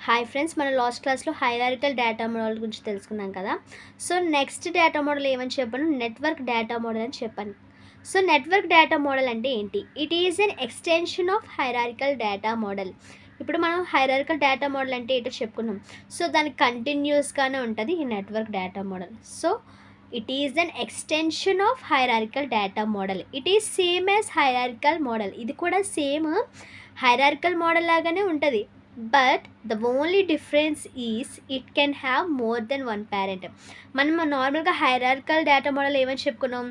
Hi friends, మన last క్లాస్లో hierarchical data model గురించి తెలుసుకున్నాం కదా. సో నెక్స్ట్ డేటా మోడల్ ఏమని చెప్పాను, నెట్వర్క్ డేటా మోడల్ అని చెప్పాను. సో నెట్వర్క్ డేటా మోడల్ అంటే ఏంటి? It is an extension of hierarchical data model. ఇప్పుడు మనం హైరార్కికల్ డేటా మోడల్ అంటే ఏంటో చెప్పుకున్నాం. సో దానికి కంటిన్యూస్గానే ఉంటుంది ఈ network data model. So it is an extension of hierarchical data model. It is same as hierarchical model. ఇది కూడా సేమ్ హైరార్కికల్ మోడల్ లాగానే ఉంటుంది. But the only difference is it can have more than one parent. మనం నార్మల్గా hierarchical data model ఏమని చెప్పుకున్నాం,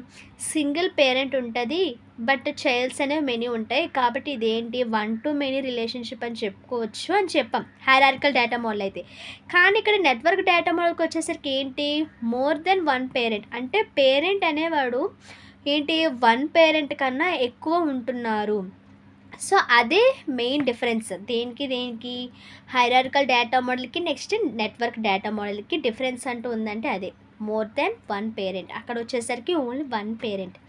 single parent ఉంటుంది but child's అనేవి మెనీ ఉంటాయి, కాబట్టి ఇదేంటి వన్ టు మెనీ రిలేషన్షిప్ అని చెప్పుకోవచ్చు అని చెప్పాం హైరార్కికల్ డేటా మోడల్ అయితే. కానీ ఇక్కడ నెట్వర్క్ డేటా మోడల్కి వచ్చేసరికి ఏంటి, మోర్ దెన్ వన్ పేరెంట్. అంటే పేరెంట్ అనేవాడు ఏంటి వన్ పేరెంట్ కన్నా ఎక్కువ ఉంటున్నారు. సో అదే మెయిన్ డిఫరెన్స్. దేనికి హైరార్కికల్ డేటా మోడల్కి నెక్స్ట్ నెట్వర్క్ డేటా మోడల్కి డిఫరెన్స్ అంటూ ఉందంటే అదే మోర్ దెన్ వన్ పేరెంట్. అక్కడ వచ్చేసరికి only one parent,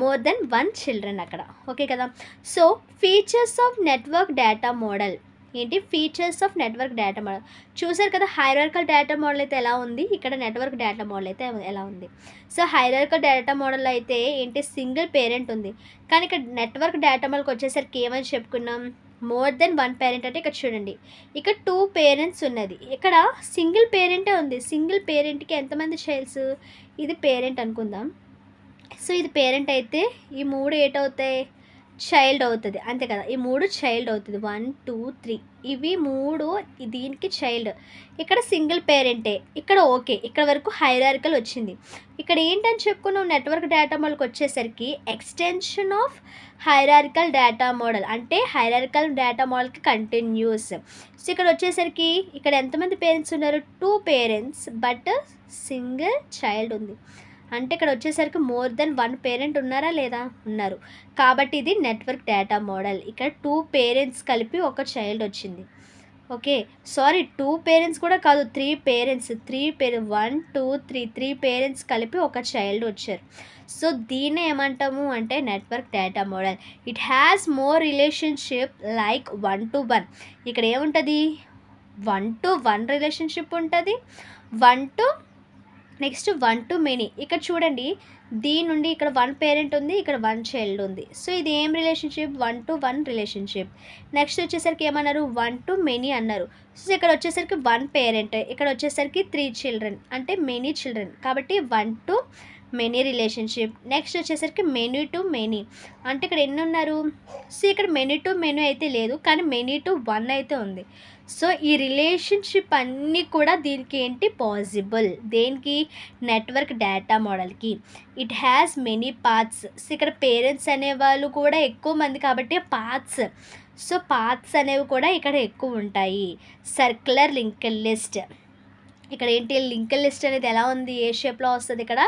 more than one children అక్కడ. ఓకే కదా. So features of network data model ఏంటి, features of network data model చూసారు కదా. హైరార్కికల్ డేటా మోడల్ అయితే ఎలా ఉంది, ఇక్కడ నెట్వర్క్ డేటా మోడల్ అయితే ఎలా ఉంది. సో హైరార్కికల్ డేటా మోడల్ అయితే ఏంటి, సింగిల్ పేరెంట్ ఉంది. కానీ ఇక్కడ నెట్వర్క్ డేటా మోడల్కి వచ్చేసరికి ఏమని చెప్పుకున్నాం, మోర్ దెన్ వన్ పేరెంట్. అంటే ఇక్కడ చూడండి, ఇక్కడ టూ పేరెంట్స్ ఉన్నది, ఇక్కడ సింగిల్ పేరెంటే ఉంది. సింగిల్ పేరెంట్కి ఎంతమంది చైల్డ్స్, ఇది పేరెంట్ అనుకుందాం. సో ఇది పేరెంట్ అయితే ఈ మూడు ఏటవుతాయి, చైల్డ్ అవుతుంది, అంతే కదా. ఈ మూడు చైల్డ్ అవుతుంది, 1 2 3 ఇవి మూడు దీనికి చైల్డ్. ఇక్కడ సింగిల్ పేరెంటే, ఇక్కడ ఓకే, ఇక్కడ వరకు హైరార్కికల్ వచ్చింది. ఇక్కడ ఏంటని చెప్పుకున్నాం, నెట్వర్క్ డేటా మోడల్కి వచ్చేసరికి extension of hierarchical data model. అంటే హైరార్కికల్ డేటా మోడల్కి కంటిన్యూస్. సో ఇక్కడ వచ్చేసరికి ఇక్కడ ఎంతమంది పేరెంట్స్ ఉన్నారు, 2 పేరెంట్స్ బట్ సింగిల్ చైల్డ్ ఉంది. అంటే ఇక్కడ వచ్చేసరికి మోర్ దెన్ వన్ పేరెంట్ ఉన్నారా లేదా, ఉన్నారు. కాబట్టి ఇది నెట్వర్క్ డేటా మోడల్. ఇక్కడ 2 పేరెంట్స్ కలిపి ఒక చైల్డ్ వచ్చింది. ఓకే, సారీ 2 పేరెంట్స్ కూడా కాదు, 3 పేరెంట్స్ 1 2 3 పేరెంట్స్ కలిపి ఒక చైల్డ్ వచ్చారు. సో దీన్ని ఏమంటాము అంటే network data model. It has more relationship like 1 to 1. ఇక్కడ ఏముంటుంది, 1 to 1 రిలేషన్షిప్ ఉంటుంది, 1 to నెక్స్ట్ 1 to మెనీ. ఇక్కడ చూడండి, దీని నుండి ఇక్కడ 1 పేరెంట్ ఉంది, ఇక్కడ 1 చైల్డ్ ఉంది. సో ఇది ఏం రిలేషన్షిప్, 1 to 1 రిలేషన్షిప్. నెక్స్ట్ వచ్చేసరికి ఏమన్నారు, 1 to మెనీ అన్నారు. సో ఇక్కడ వచ్చేసరికి 1 పేరెంట్, ఇక్కడ వచ్చేసరికి 3 చిల్డ్రన్, అంటే మెనీ చిల్డ్రన్, కాబట్టి 1 to మెనీ రిలేషన్షిప్. నెక్స్ట్ వచ్చేసరికి మెనీ టు మెనీ, అంటే ఇక్కడ ఎన్ని ఉన్నారు. సో ఇక్కడ మెనీ టు మెనీ అయితే లేదు, కానీ మెనీ టు 1 అయితే ఉంది. సో ఈ రిలేషన్షిప్ అన్నీ కూడా దీనికి ఏంటి పాసిబుల్, దేనికి నెట్వర్క్ డేటా మోడల్కి. It has many parts. So ఇక్కడ పేరెంట్స్ అనేవాళ్ళు కూడా ఎక్కువ మంది కాబట్టి పార్ట్స్. సో పార్ట్స్ అనేవి కూడా ఇక్కడ ఎక్కువ ఉంటాయి. సర్క్యులర్ లింక్డ్ లిస్ట్, ఇక్కడ ఏంటి లింక్డ్ లిస్ట్ అనేది ఎలా ఉంది, ఏ షేప్లో వస్తుంది, ఇక్కడ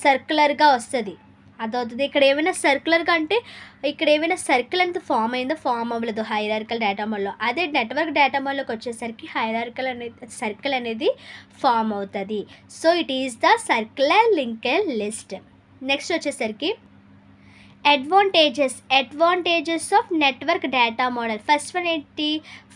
సర్క్యులర్గా వస్తుంది, అదవుతుంది. ఇక్కడ ఏమైనా సర్క్యులర్గా అంటే ఇక్కడ ఏమైనా సర్కిల్ అనేది ఫామ్ అయిందో, ఫామ్ అవ్వలేదు హైరార్కికల్ డేటా మోడల్లో. అదే నెట్వర్క్ డేటా మోడల్కి వచ్చేసరికి హైరార్కికల్ అనేది సర్కిల్ అనేది ఫామ్ అవుతుంది. So it is the circular linked list. Next వచ్చేసరికి advantages of network data model. First one ఏంటి,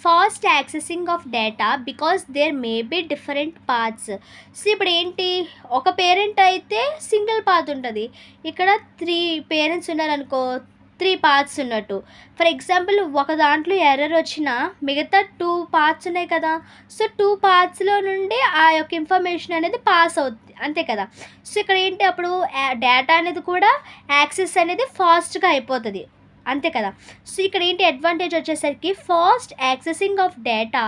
fast accessing of data because there may be different parts. So ఇప్పుడు ఏంటి, ఒక పేరెంట్ అయితే సింగిల్ పార్ట్ ఉంటుంది, ఇక్కడ 3 పేరెంట్స్ ఉన్నారనుకో, 3 పార్ట్స్ ఉన్నట్టు. For example ఒక దాంట్లో ఎర్రర్ వచ్చినా మిగతా 2 పార్ట్స్ ఉన్నాయి కదా. సో 2 పార్ట్స్లో నుండి ఆ యొక్క ఇన్ఫర్మేషన్ అనేది పాస్ అవుతుంది, అంతే కదా. సో ఇక్కడ ఏంటి, అప్పుడు డేటా అనేది కూడా యాక్సెస్ అనేది ఫాస్ట్గా అయిపోతుంది, అంతే కదా. సో ఇక్కడ ఏంటి అడ్వాంటేజ్ వచ్చేసరికి fast accessing of data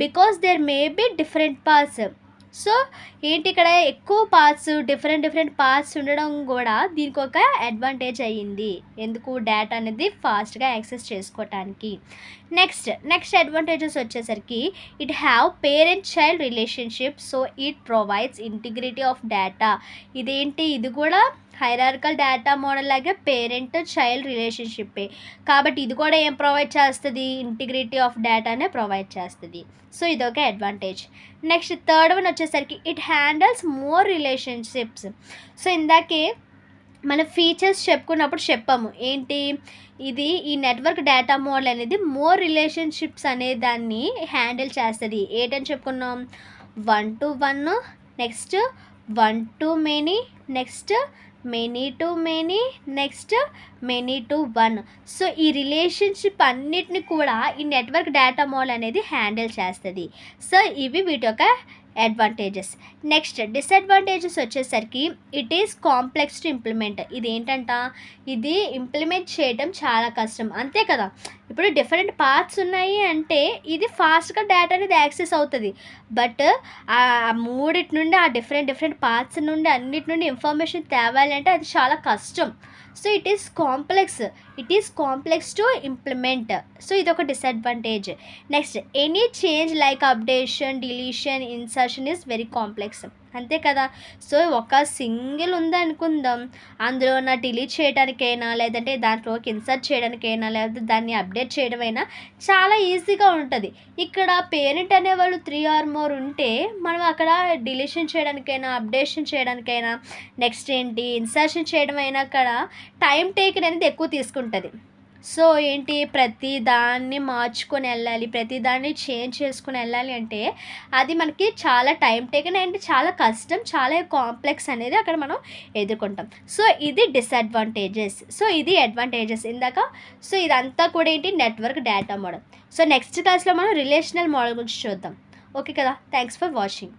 because there may be different parts. So ఏంటి, ఇక్కడ ఎక్కువ పార్ట్స్, డిఫరెంట్ పార్ట్స్ ఉండడం కూడా దీనికి ఒక అడ్వాంటేజ్ అయ్యింది. ఎందుకు, డేటా అనేది ఫాస్ట్గా యాక్సెస్ చేసుకోవటానికి. నెక్స్ట్ అడ్వాంటేజెస్ వచ్చేసరికి it have parent child relationship. So it provides integrity of data. ఇదేంటి, ఇది కూడా హైరార్కికల్ డేటా మోడల్ లాగే పేరెంట్ చైల్డ్ రిలేషన్షిప్పే, కాబట్టి ఇది కూడా ఏం ప్రొవైడ్ చేస్తుంది, ఇంటిగ్రిటీ ఆఫ్ డేటానే ప్రొవైడ్ చేస్తుంది. సో ఇదొక అడ్వాంటేజ్. నెక్స్ట్ థర్డ్ వన్ వచ్చేసరికి it handles more relationships. So ఇందాకే మన ఫీచర్స్ చెప్పుకున్నప్పుడు చెప్పాము ఏంటి, ఇది ఈ నెట్వర్క్ డేటా మోడల్ అనేది మోర్ రిలేషన్షిప్స్ అనే దాన్ని హ్యాండిల్ చేస్తుంది. ఏంటని చెప్పుకున్నాం, 1 to 1, next 1 to many, next many to many, next many to 1. So ఈ రిలేషన్షిప్ అన్నిటిని కూడా ఈ నెట్వర్క్ డేటా మోడల్ అనేది హ్యాండిల్ చేస్తుంది. సో ఇవి వీటి యొక్క అడ్వాంటేజెస్. నెక్స్ట్ డిసడ్వాంటేజెస్ వచ్చేసరికి it is complex to implement. ఇది ఏంటంట, ఇది ఇంప్లిమెంట్ చేయడం చాలా కష్టం, అంతే కదా. ఇప్పుడు డిఫరెంట్ పార్ట్స్ ఉన్నాయి అంటే ఇది ఫాస్ట్గా డేటా అనేది యాక్సెస్ అవుతుంది. బట్ ఆ మూడిటి నుండి ఆ డిఫరెంట్ పార్ట్స్ నుండి అన్నిటి నుండి ఇన్ఫర్మేషన్ తేవాలి అంటే అది చాలా కష్టం. So it is complex to implement. So ఇది ఒక disadvantage. Next any change like updation, deletion, insertion is very complex, అంతే కదా. సో ఒక సింగిల్ ఉందనుకుందాం, అందులో నా డిలీట్ చేయడానికైనా లేదంటే దాంట్లోకి ఇన్సర్ట్ చేయడానికైనా లేకపోతే దాన్ని అప్డేట్ చేయడమైనా చాలా ఈజీగా ఉంటుంది. ఇక్కడ పేరెంట్ అనేవాళ్ళు 3 or more ఉంటే మనం అక్కడ డిలీషన్ చేయడానికైనా అప్డేషన్ చేయడానికైనా నెక్స్ట్ ఏంటి ఇన్సర్షన్ చేయడం అయినా అక్కడ టైం టేకన్ అనేది ఎక్కువ తీసుకుంటుంది. సో ఏంటి, ప్రతి దాన్ని మార్చుకొని వెళ్ళాలి, ప్రతి దాన్ని చేంజ్ చేసుకుని వెళ్ళాలి అంటే అది మనకి చాలా టైం టేకన్ అండ్ చాలా కష్టం, చాలా కాంప్లెక్స్ అనేది అక్కడ మనం ఎదుర్కొంటాం. సో ఇది డిసడ్వాంటేజెస్. సో ఇది అడ్వాంటేజెస్ ఇందాక. సో ఇదంతా కూడా ఏంటి, network data model. So next క్లాస్లో మనం రిలేషనల్ మోడల్ గురించి చూద్దాం. ఓకే కదా, థ్యాంక్స్ ఫర్ వాచింగ్.